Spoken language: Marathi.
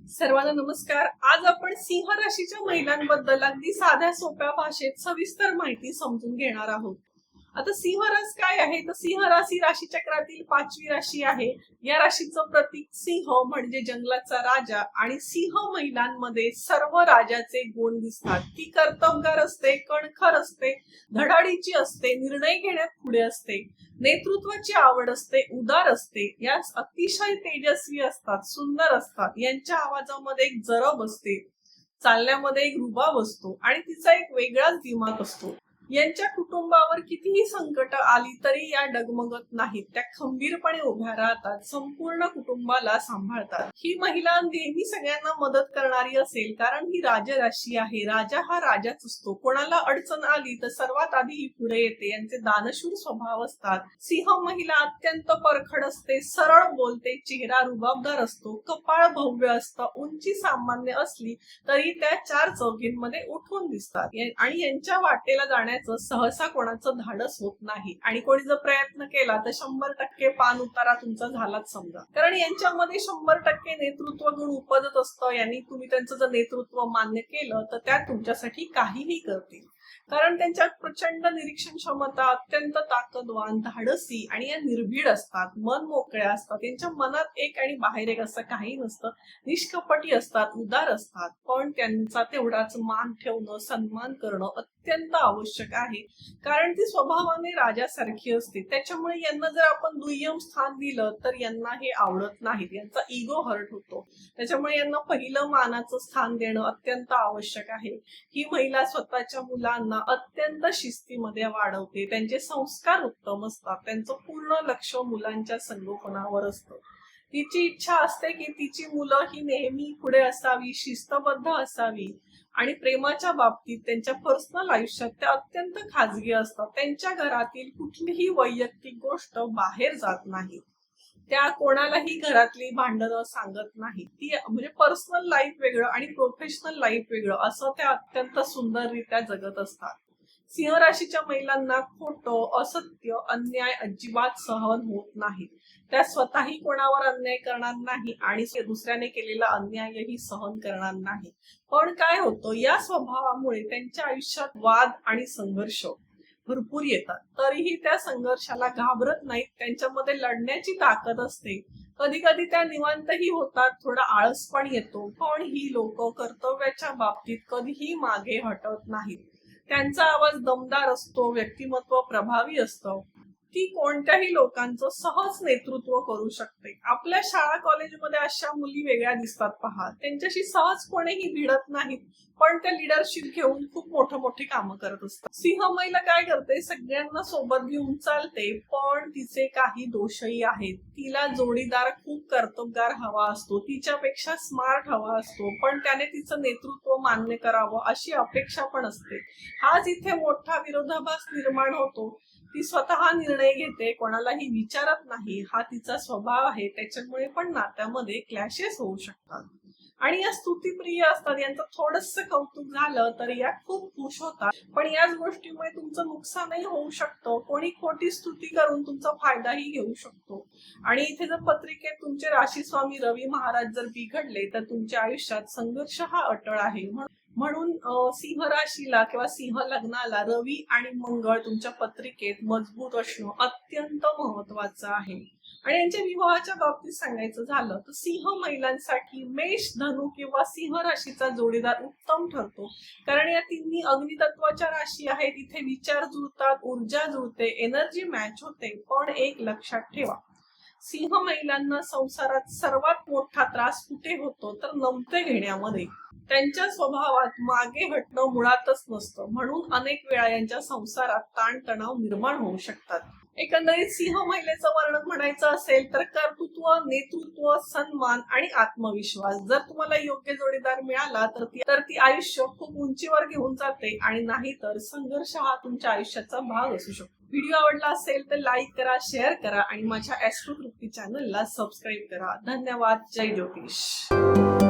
सर्वांना नमस्कार। आज आपण सिंह राशीच्या महिलांबद्दल अगदी साध्या सोप्या भाषेत सविस्तर माहिती समजून घेणार आहोत। आता सिंह रास काय आहे तर सिंह राशी राशी चक्रातील 5वी राशी आहे। या राशीचं प्रतीक सिंह म्हणजे जंगलाचा राजा आणि सिंह महिलांमध्ये सर्व राजाचे गुण दिसतात। ती कर्तबगार असते, कणखर असते, धडाडीची असते, निर्णय घेण्यात पुढे असते, नेतृत्वाची आवड असते, उदार असते, या अतिशय तेजस्वी असतात, सुंदर असतात। यांच्या आवाजामध्ये एक जरब असते, चालण्यामध्ये एक रुबाब असतो आणि तिचा एक वेगळाच दिमाग असतो। यांच्या कुटुंबावर कितीही संकट आली तरी या डगमगत नाहीत, त्या खंबीरपणे उभ्या राहतात, संपूर्ण कुटुंबाला सांभाळतात। ही महिला नेहमी सगळ्यांना मदत करणारी असेल कारण ही राजराशी आहे। राजा हा राजाच असतो, कोणाला अडचण आली तर सर्वात आधी ही पुढे येते। यांचे दानशूर स्वभाव असतात। सिंह महिला अत्यंत परखड असते, सरळ बोलते, चेहरा रुबाबदार असतो, कपाळ भव्य असतं, उंची सामान्य असली तरी त्या चार चौघींमध्ये उठून दिसतात आणि यांच्या वाटेला जाण्या सहसा कोणाचं धाडस होत नाही आणि कोणी जर प्रयत्न केला तर 100% पान उतारा तुमचा झालाच समजा। कारण यांच्यामध्ये 100% नेतृत्व गुण उपजत असतं। यांनी तुम्ही त्यांचं जर नेतृत्व मान्य केलं तर त्या तुमच्यासाठी काहीही करतील। कारण त्यांच्यात प्रचंड निरीक्षण क्षमता, अत्यंत ताकदवान, धाडसी आणि या निर्भीड असतात, मन मोकळ्या असतात। त्यांच्या मनात एक आणि बाहेर एक असं काही नसतं, निष्कपटी असतात, उदार असतात, पण त्यांचा तेवढाच मान ठेवणं, सन्मान करणं अत्यंत आवश्यक आहे। कारण ती स्वभावाने राजासारखी असते, त्याच्यामुळे यांना जर आपण दुय्यम स्थान दिलं तर यांना हे आवडत नाही, यांचा इगो हर्ट होतो। त्याच्यामुळे यांना पहिलं मानाचं स्थान देणं अत्यंत आवश्यक आहे। ही महिला स्वतःच्या मुलांना अत्यंत शिस्तीमध्ये वाढवते, त्यांचे संस्कार उत्तम असतात, त्यांचं पूर्ण लक्ष मुलांच्या संगोपनावर असतं। तिची इच्छा असते की तिची मुलं ही नेहमी पुढे असावी, शिस्तबद्ध असावी आणि प्रेमाच्या बाबतीत त्यांच्या पर्सनल आयुष्यात त्या अत्यंत खाजगी असतात। त्यांच्या घरातील कुठलीही वैयक्तिक गोष्ट बाहेर जात नाही, त्या कोणालाही घरातली भांडणं सांगत नाही। ती म्हणजे पर्सनल लाईफ वेगळं आणि प्रोफेशनल लाईफ वेगळं असं त्या अत्यंत सुंदररित्या जगत असतात। सिंह राशीच्या महिलांना खोटं, असत्य, अन्याय अजिबात सहन होत नाही। त्या स्वतःही कोणावर अन्याय करणार नाही आणि दुसऱ्याने केलेला अन्यायही सहन करणार नाही। पण काय होतं, या स्वभावामुळे त्यांच्या आयुष्यात वाद आणि संघर्ष भरपूर येतात, तरीही त्या संघर्षाला घाबरत नाहीत। त्यांच्यामध्ये लढण्याची ताकद असते। कधी कधी त्या निवांतही होतात, थोडा आळस पण येतो, पण ही लोक कर्तव्याच्या बाबतीत कधीही मागे हटत नाहीत। त्यांचा आवाज दमदार असतो, व्यक्तिमत्व प्रभावी असतं। ती कोणत्याही लोकांचं सहज नेतृत्व करू शकते। आपल्या शाळा कॉलेजमध्ये अशा मुली वेगळ्या दिसतात पहा, त्यांच्याशी सहज कोणीही भिडत नाहीत, पण त्या लिडरशिप घेऊन खूप मोठे कामं करत असतात। सिंह महिला काय करते, सगळ्यांना सोबत घेऊन चालते, पण तिचे काही दोषही आहेत। तिला जोडीदार खूप कर्तबगार हवा असतो, तिच्यापेक्षा स्मार्ट हवा असतो, पण त्याने तिचं नेतृत्व मान्य करावं अशी अपेक्षा पण असते। हाच इथे मोठा विरोधाभास निर्माण होतो। ती स्वतः निर्णय घेते, कोणालाही विचारत नाही, हा तिचा स्वभाव आहे। त्याच्यामुळे पण नात्यामध्ये क्लॅशेस होऊ शकतात आणि या स्तुतीप्रिय असतात। यांचं थोडंसं कौतुक झालं तर या खूप खुश होतात, पण याच गोष्टीमुळे तुमचं नुकसानही होऊ शकतं। कोणी खोटी स्तुती करून तुमचा फायदाही घेऊ शकतो आणि इथे जर पत्रिकेत तुमचे राशी स्वामी रवी महाराज जर बिघडले तर तुमच्या आयुष्यात संघर्ष हा अटळ आहे। म्हणून सिंह राशीला किंवा सिंह लग्नाला रवी आणि मंगळ तुमच्या पत्रिकेत मजबूत असणं अत्यंत महत्वाचं आहे। आणि यांच्या विवाहाच्या बाबतीत सांगायचं झालं तर सिंह महिलांसाठी मेष, धनु किंवा सिंह राशीचा जोडीदार उत्तम ठरतो। कारण या तिन्ही अग्नितत्वाच्या राशी आहेत, इथे विचार जुळतात, ऊर्जा जुळते, एनर्जी मॅच होते। पण एक लक्षात ठेवा, सिंह महिलांना संसारात सर्वात मोठा त्रास कुठे होतो तर नमते घेण्यामध्ये। त्यांच्या स्वभावात मागे हटणं मुळातच नसतं, म्हणून अनेक वेळा यांच्या संसारात ताणतणाव निर्माण होऊ शकतात। एकंदरीत सिंह महिलेचं वर्णन म्हणायचं असेल तर कर्तृत्व, नेतृत्व, सन्मान आणि आत्मविश्वास। जर तुम्हाला योग्य जोडीदार मिळाला तर ती आयुष्य खूप उंचीवर घेऊन जाते आणि नाही तर संघर्ष हा तुमच्या आयुष्याचा भाग असू शकतो। व्हिडिओ आवडला असेल तर लाईक करा, शेअर करा आणि माझ्या ॲस्ट्रो तृप्ती चॅनलला सबस्क्राईब करा। धन्यवाद। जय ज्योतिष।